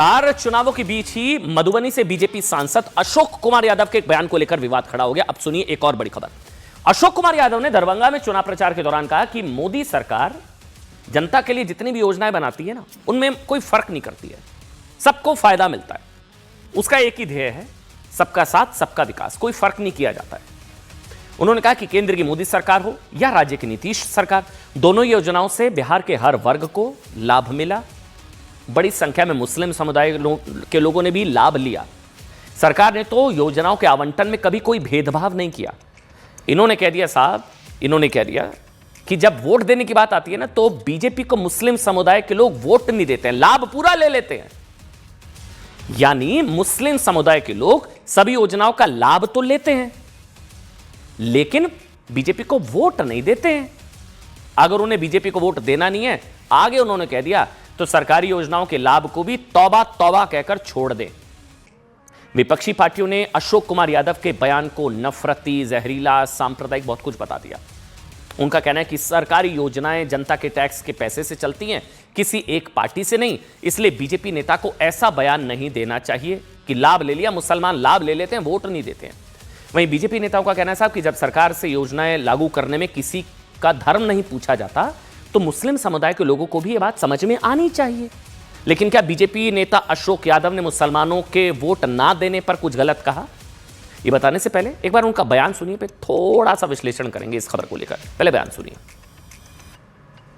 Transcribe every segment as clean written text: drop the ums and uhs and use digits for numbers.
चार चुनावों के बीच ही मधुबनी से बीजेपी सांसद अशोक कुमार यादव के एक बयान को लेकर विवाद खड़ा हो गया। अब सुनिए एक और बड़ी खबर। अशोक कुमार यादव ने दरभंगा में चुनाव प्रचार के दौरान कहा कि मोदी सरकार जनता के लिए जितनी भी योजनाएं बनाती है ना, उनमें कोई फर्क नहीं करती है, सबको फायदा मिलता है। उसका एक ही ध्येय है, सबका साथ सबका विकास, कोई फर्क नहीं किया जाता है। उन्होंने कहा कि केंद्र की मोदी सरकार हो या राज्य की नीतीश सरकार, दोनों योजनाओं से बिहार के हर वर्ग को लाभ मिला। बड़ी संख्या में मुस्लिम समुदाय के लोगों ने भी लाभ लिया। सरकार ने तो योजनाओं के आवंटन में कभी कोई भेदभाव नहीं किया। इन्होंने कह दिया कि जब वोट देने की बात आती है ना, तो बीजेपी को मुस्लिम समुदाय के लोग वोट नहीं देते हैं, लाभ पूरा ले लेते हैं। यानी मुस्लिम समुदाय के लोग सभी योजनाओं का लाभ तो लेते हैं, लेकिन बीजेपी को वोट नहीं देते हैं। अगर उन्हें बीजेपी को वोट देना नहीं है, आगे उन्होंने कह दिया, तो सरकारी योजनाओं के लाभ को भी तौबा तौबा कहकर छोड़ दे। विपक्षी पार्टियों ने अशोक कुमार यादव के बयान को नफरती, जहरीला, सांप्रदायिक बहुत कुछ बता दिया। उनका कहना है कि सरकारी योजनाएं जनता के टैक्स के पैसे से चलती हैं, किसी एक पार्टी से नहीं। इसलिए बीजेपी नेता को ऐसा बयान नहीं देना चाहिए कि लाभ ले लिया, मुसलमान लाभ ले लेते हैं, वोट नहीं देते हैं। वहीं बीजेपी नेताओं का कहना है साहब कि जब सरकार से योजनाएं लागू करने में किसी का धर्म नहीं पूछा जाता, तो मुस्लिम समुदाय के लोगों को भी यह बात समझ में आनी चाहिए। लेकिन क्या बीजेपी नेता अशोक यादव ने मुसलमानों के वोट ना देने पर कुछ गलत कहा? ये बताने से पहले एक बार उनका बयान सुनिए, फिर थोड़ा सा विश्लेषण करेंगे इस खबर को लेकर। पहले बयान सुनिए।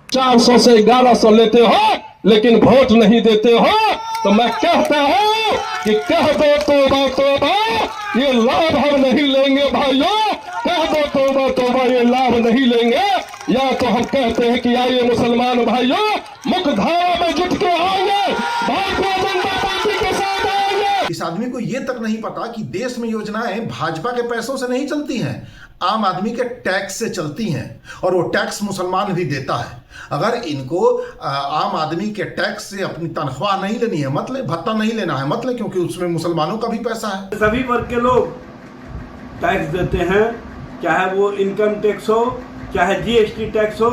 400 से 1100 लेते हो लेकिन वोट नहीं देते हो, तो मैं कहता हूं कि कह दो तौबा तौबा, ये लाभ हम नहीं लेंगे भाइयों। कह दो तौबा तौबा, ये लाभ नहीं लेंगे। या तो हम कहते हैं कि आइए मुसलमान भाइयों, मुख्यधारा में जुट के आइए, भारतीय जनता पार्टी के साथ आइए। इस आदमी को ये तक नहीं पता कि देश में योजनाएं भाजपा के पैसों से नहीं चलती हैं, आम आदमी के टैक्स से चलती हैं, और वो टैक्स मुसलमान भी देता है। अगर इनको आम आदमी के टैक्स से अपनी तनख्वाह नहीं लेनी है, मतलब भत्ता नहीं लेना है, मतलब क्योंकि उसमें मुसलमानों का भी पैसा है। सभी वर्ग के लोग टैक्स देते हैं, चाहे वो इनकम टैक्स हो, चाहे जीएसटी टैक्स हो,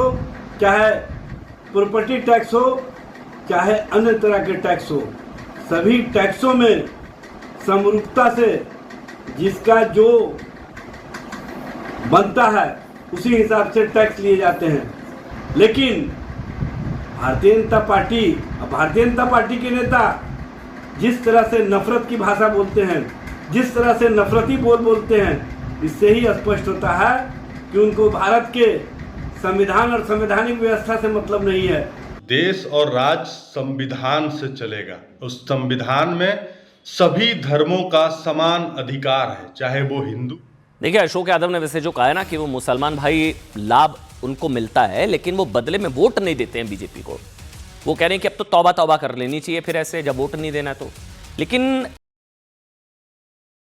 चाहे प्रॉपर्टी टैक्स हो, चाहे अन्य तरह के टैक्स हो। सभी टैक्सों में समरूपता से जिसका जो बनता है उसी हिसाब से टैक्स लिए जाते हैं। लेकिन भारतीय जनता पार्टी के नेता जिस तरह से नफरत की भाषा बोलते हैं, जिस तरह से नफरती बोलते हैं, इससे ही स्पष्ट होता है कि उनको भारत के संविधान और संवैधानिक व्यवस्था से मतलब नहीं है। देश और राज्य संविधान से चलेगा। उस संविधान में सभी धर्मों का समान अधिकार है, चाहे वो हिंदू। देखिए, अशोक यादव ने वैसे जो कहा है ना कि वो मुसलमान भाई लाभ उनको मिलता है, लेकिन वो बदले में वोट नहीं देते हैं बीजेपी को। वो कह रहे हैं कि अब तो तौबा तौबा कर लेनी चाहिए फिर ऐसे, जब वोट नहीं देना तो। लेकिन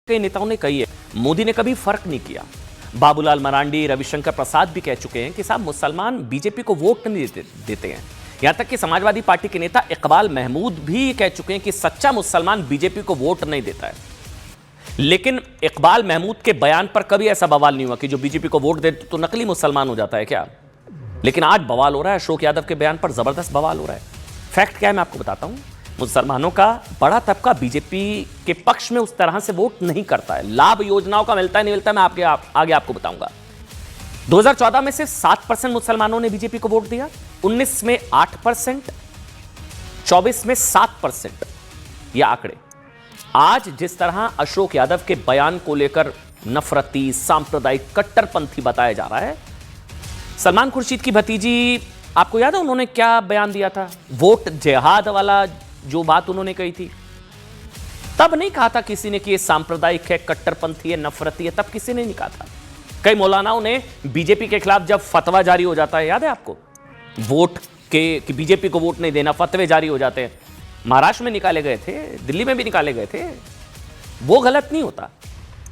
कई नेताओं ने कही है, मोदी ने कभी फर्क नहीं किया। बाबूलाल मरांडी, रविशंकर प्रसाद भी कह चुके हैं कि साहब मुसलमान बीजेपी को वोट नहीं देते हैं। यहां तक कि समाजवादी पार्टी के नेता इकबाल महमूद भी कह चुके हैं कि सच्चा मुसलमान बीजेपी को वोट नहीं देता है। लेकिन इकबाल महमूद के बयान पर कभी ऐसा बवाल नहीं हुआ कि जो बीजेपी को वोट दे तो नकली मुसलमान हो जाता है क्या। लेकिन आज बवाल हो रहा है, अशोक यादव के बयान पर जबरदस्त बवाल हो रहा है। फैक्ट क्या है मैं आपको बताता हूं। मुसलमानों का बड़ा तबका बीजेपी के पक्ष में उस तरह से वोट नहीं करता है। लाभ योजनाओं का मिलता है नहीं मिलता, मैं आगे आपको बताऊंगा। 2014 में से 7% मुसलमानों ने बीजेपी को वोट दिया, 19 में 8%, 24 में 7%। ये आंकड़े आज जिस तरह अशोक यादव के बयान को लेकर नफरती, सांप्रदायिक, कट्टरपंथी बताया जा रहा है। सलमान खुर्शीद की भतीजी, आपको याद है उन्होंने क्या बयान दिया था? वोट जिहाद वाला जो बात उन्होंने कही थी, तब नहीं कहा था किसी ने कि ये सांप्रदायिक है, कट्टरपंथी है, नफरती है। तब किसी ने नहीं कहा था। कई मौलानाओं ने बीजेपी के खिलाफ जब फतवा जारी हो जाता है, याद है आपको, वोट के कि बीजेपी को वोट नहीं देना, फतवे जारी हो जाते हैं। महाराष्ट्र में निकाले गए थे, दिल्ली में भी निकाले गए थे। वो गलत नहीं होता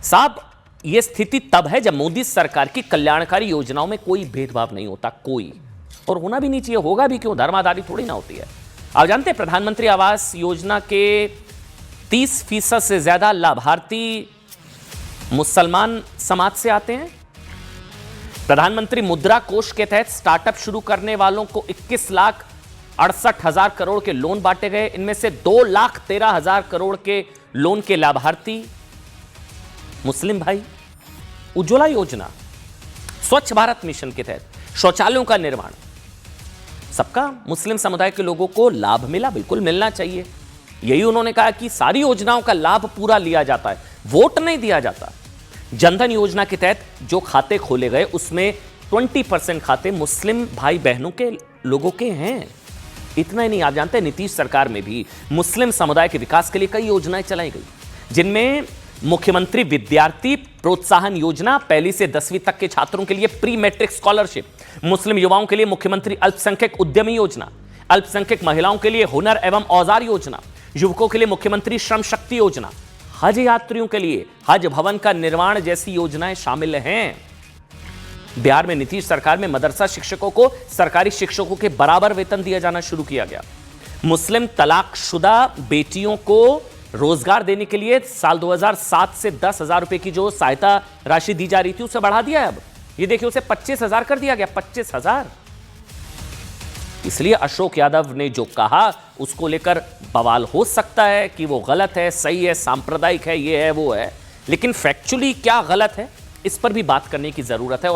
साहब। यह स्थिति तब है जब मोदी सरकार की कल्याणकारी योजनाओं में कोई भेदभाव नहीं होता, कोई, और होना भी नहीं चाहिए। होगा भी क्यों, धर्माधारी थोड़ी ना होती है। आप जानते हैं प्रधानमंत्री आवास योजना के 30% से ज्यादा लाभार्थी मुसलमान समाज से आते हैं। प्रधानमंत्री मुद्रा कोष के तहत स्टार्टअप शुरू करने वालों को 21 लाख 68,000 करोड़ के लोन बांटे गए। इनमें से 2,13,000 करोड़ के लोन के लाभार्थी मुस्लिम भाई। उज्ज्वला योजना, स्वच्छ भारत मिशन के तहत शौचालयों का निर्माण, सबका मुस्लिम समुदाय के लोगों को लाभ मिला, बिल्कुल मिलना चाहिए। यही उन्होंने कहा कि सारी योजनाओं का लाभ पूरा लिया जाता है, वोट नहीं दिया जाता। जनधन योजना के तहत जो खाते खोले गए उसमें 20% खाते मुस्लिम भाई बहनों के लोगों के हैं। इतना ही नहीं, आप जानते हैं नीतीश सरकार में भी मुस्लिम समुदाय के विकास के लिए कई योजनाएं चलाई गई, जिनमें मुख्यमंत्री विद्यार्थी प्रोत्साहन योजना, पहली से 10वीं तक के छात्रों के लिए प्री मैट्रिक स्कॉलरशिप, मुस्लिम युवाओं के लिए मुख्यमंत्री अल्पसंख्यक उद्यमी योजना, अल्पसंख्यक महिलाओं के लिए हुनर एवं औजार योजना, युवकों के लिए मुख्यमंत्री श्रम शक्ति योजना, हज यात्रियों के लिए हज भवन का निर्माण जैसी योजनाएं शामिल हैं। बिहार में नीतीश सरकार में मदरसा शिक्षकों को सरकारी शिक्षकों के बराबर वेतन दिया जाना शुरू किया गया। मुस्लिम तलाकशुदा बेटियों को रोजगार देने के लिए साल 2007 से 10,000 रुपए की जो सहायता राशि दी जा रही थी उसे बढ़ा दिया है। अब ये देखिए उसे 25,000 कर दिया गया, 25,000। इसलिए अशोक यादव ने जो कहा उसको लेकर बवाल हो सकता है कि वो गलत है, सही है, सांप्रदायिक है, ये है वो है, लेकिन फैक्चुअली क्या गलत है इस पर भी बात करने की जरूरत है।